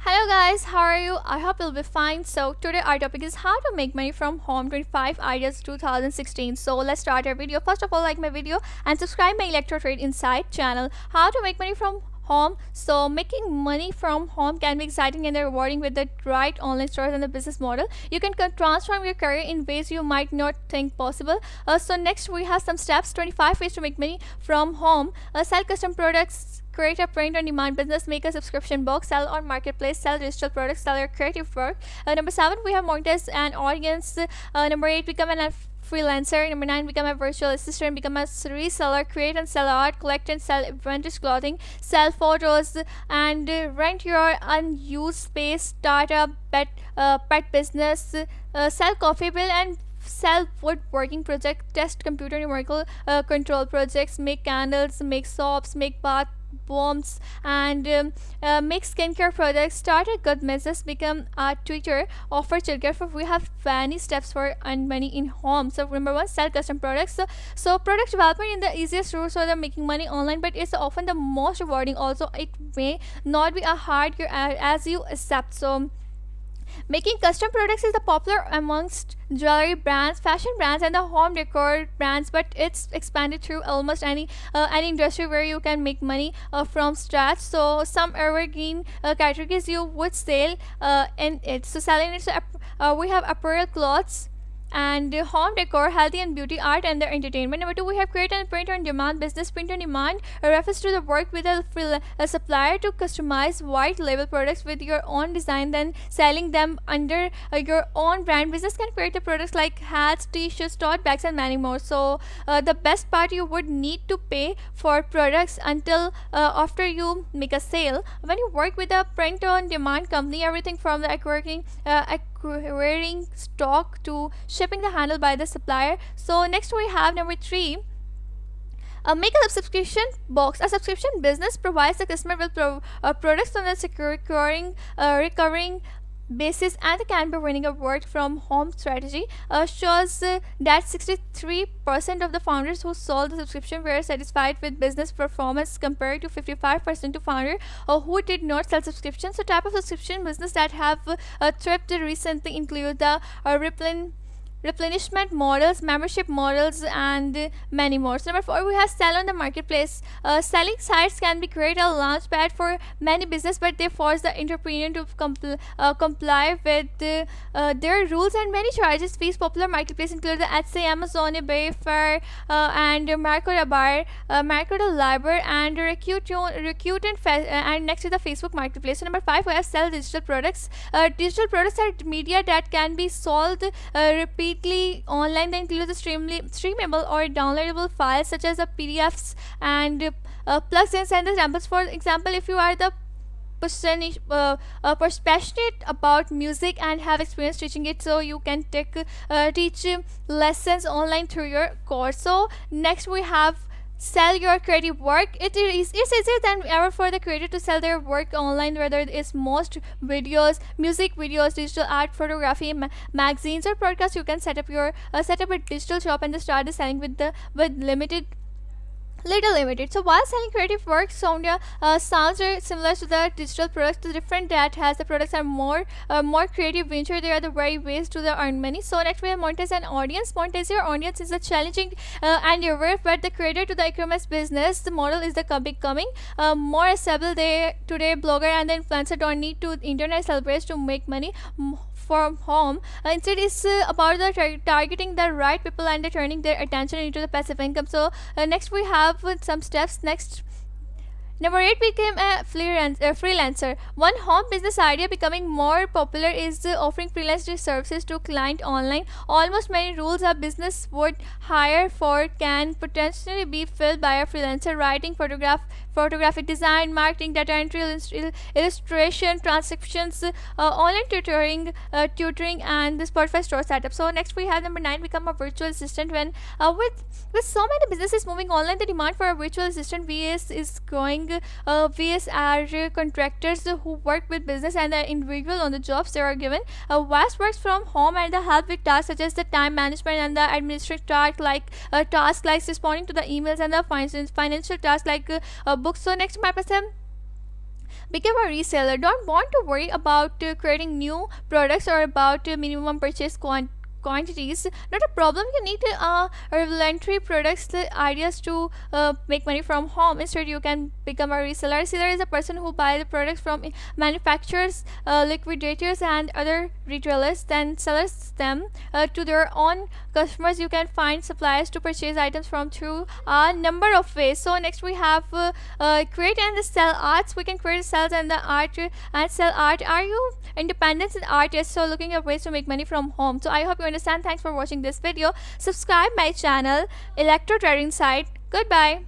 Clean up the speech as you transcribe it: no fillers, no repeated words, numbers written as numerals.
Hello guys, how are you? I hope you'll be fine. So today our topic is how to make money from home 25 ideas 2016. So let's start our video. First of all, like my video and subscribe my Electro Trade Insight channel. How to make money from home. So making money from home can be exciting and rewarding with the right online stores and the business model. You can transform your career in ways you might not think possible. So next we have some steps, 25 ways to make money from home. Sell custom products, create a print on demand business, make a subscription box, sell on marketplace, sell digital products, sell your creative work. Number 7, we have monetize an audience. Number 8, become an freelancer. Number 9, become a virtual assistant, become a reseller, create and sell art, collect and sell vintage clothing, sell photos, and rent your unused space, start a pet business, sell coffee bill and sell woodworking project, test computer numerical control projects, make candles, make soaps, make bath bombs, and make skincare products, start a good business, become a tutor, offer childcare. For we have many steps for earn money in home. So number 1, sell custom products. So product development in the easiest route so they're making money online, but it's often the most rewarding. Also, it may not be a hard as you accept. So making custom products is the popular amongst jewelry brands, fashion brands, and the home decor brands, but it's expanded through almost any industry where you can make money from scratch. So some evergreen categories you would sell in it. So selling it. So we have apparel, clothes, and home decor, healthy and beauty, art, and the entertainment. Number 2, we have create and print on demand business. Print on demand refers to the work with a supplier to customize white label products with your own design, then selling them under your own brand. Business can create the products like hats, t-shirts, tote bags, and many more. So the best part, you would need to pay for products until after you make a sale. When you work with a print on demand company, everything from the acquiring stock to shipping the handle by the supplier. So next we have number 3, make a subscription box. A subscription business provides the customer with products on a secure recurring basis, and can be running a work from home strategy. Shows that 63% of the founders who sold the subscription were satisfied with business performance compared to 55% to founder who did not sell subscriptions. So type of subscription business that have thrived recently include the replenishment models, membership models, and many more. So number 4, we have sell on the marketplace. Selling sites can be great a launch pad for many business, but they force the entrepreneur to comply with their rules and many charges fees. Popular marketplace include the Etsy, Amazon, eBay, Fair, and Mercado Library, and Rakuten, and next to the Facebook marketplace. So number 5, we have sell digital products. Digital products are media that can be sold repeatedly online. They include the streamable or downloadable files such as the PDFs and plugins and the samples. For example, if you are the passionate about music and have experience teaching it, so you can teach lessons online through your course. So next we have sell your creative work. It's easier than ever for the creator to sell their work online, whether it's most videos, music videos, digital art, photography, magazines, or podcasts. You can set up a digital shop and start selling with limited. So while selling creative work sounds similar to the digital products, the different that has the products are more creative venture. They are the very ways to earn money. So next we have monetize an audience. Monetize your audience is a challenging and rare, but the creator to the e-commerce business, the model is the becoming more acceptable. Today blogger and the influencer don't need to internet celebrities to make money from home. Instead, it's about the targeting the right people and turning their attention into the passive income. So next we have some steps. Next, number 8, became a freelancer. One home business idea becoming more popular is offering freelance services to client online. Almost many roles a business would hire for can potentially be filled by a freelancer. Writing, photographic design, marketing, data entry, illustration, transcriptions, online tutoring, and the Spotify store setup. So next we have number 9, become a virtual assistant. When with so many businesses moving online, the demand for a virtual assistant VS is growing. VS are contractors who work with business and the individual on the jobs they are given. VAS works from home and the help with tasks such as the time management and the administrative tasks like responding to the emails and the financial tasks like books. So next, my person become a reseller. Don't want to worry about creating new products or about minimum purchase quantities. Not a problem. You need revelatory products, the ideas to make money from home. Instead, you can become a reseller. Reseller is a person who buys the products from manufacturers, liquidators, and other retailers, then sells them to their own customers. You can find suppliers to purchase items from through a number of ways. So next we have create and sell arts. We can create, sell, and the art and sell art. Are you independent artists, so looking at ways to make money from home? So I hope you understand. Thanks for watching this video. Subscribe my channel, Electro Trade Insight. Goodbye.